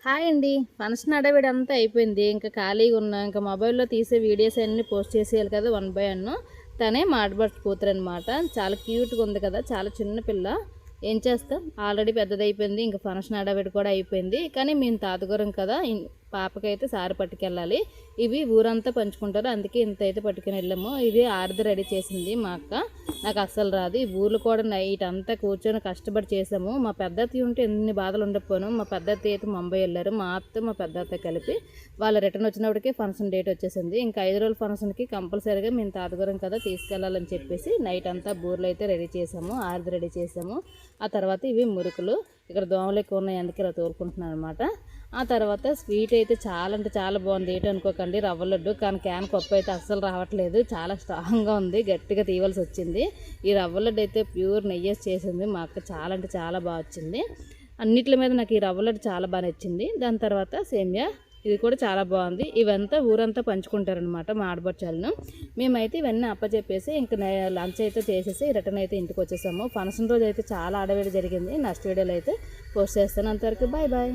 Hi అండి. Function హడావిడి అంతా అయిపోయింది. ఇంకా ఖాళీగా ఉన్నా. ఇంకా మొబైల్‌లో తీసే వీడియోస్ అన్నీ పోస్ట్ చేసేయాలి కదా! One by one. తనే మా ఆడపడుచు కూతురనమాట. చాలా క్యూట్‌గా ఉంది కదా! చాలా చిన్న పిల్ల. ఏం చేస్తాం, ఆల్రెడీ పెద్దదయిపోయింది. ఇంక ఫంక్షన్ హడావిడి కూడా అయిపోయింది. కానీ మేము తాతగారం కదా! పాపకైతే సారి పట్టుకెళ్ళాలి. ఇవి ఊరంతా పంచుకుంటారు. అందుకే ఇంతైతే పట్టుకొని వెళ్ళాము. ఇది ఆరిది రెడీ చేసింది మా అక్క. నాకు అస్సలు రాదు. ఈ ఊర్లో కూడా నైట్ అంతా కూర్చొని కష్టపడి చేసాము. మా పెద్దత్తయ్య ఉంటే ఎన్ని బాధలు ఉండకపోను. మా పెద్దత్తయ్య అయితే ముంబై వెళ్ళారు. మా అత్త మా పెద్దత్తయ్య కలిపి వాళ్ళ రిటర్న్ వచ్చినప్పటికీ ఫంక్షన్ డేట్ వచ్చేసింది. ఇంకా 5 రోజుల ఫంక్షన్కి కంపల్సరీగా మేము తాతగారం కదా తీసుకెళ్ళాలని చెప్పేసి నైట్ అంతా బూర్లు అయితే రెడీ చేసాము. ఆరిది రెడీ చేసాము. ఆ తర్వాత ఇవి మురుకులు. ఇక్కడ దోమలు ఎక్కువ ఉన్నాయి, అందుకే ఇలా తోలుకుంటున్నాను అనమాట. ఆ తర్వాత స్వీట్ అయితే చాలా అంటే చాలా బాగుంది. ఏంటనుకోకండి, రవ్వ లడ్డు. కానీ క్యాన్ కప్పు అయితే అస్సలు రావట్లేదు. చాలా స్ట్రాంగ్గా ఉంది, గట్టిగా తీయవలసి వచ్చింది. ఈ రవ్వ లడ్డు అయితే ప్యూర్ నెయ్యేసి చేసింది మా అక్క. చాలా అంటే చాలా బాగా వచ్చింది. అన్నిటి మీద నాకు ఈ రవ్వ లడ్డు చాలా బాగా నచ్చింది. దాని తర్వాత సేమియా, ఇది కూడా చాలా బాగుంది. ఇవంతా ఊరంతా పంచుకుంటారనమాట మా ఆడపడుచాలను. మేమైతే ఇవన్నీ అప్పచెప్పేసి ఇంకా లంచ్ అయితే చేసేసి రిటర్న్ అయితే ఇంటికి వచ్చేసాము. ఫంక్షన్ రోజు అయితే చాలా ఆడవేడి జరిగింది. నెక్స్ట్ వీడియోలో అయితే పోస్ట్ చేస్తాను. అంతవరకు బాయ్ బాయ్.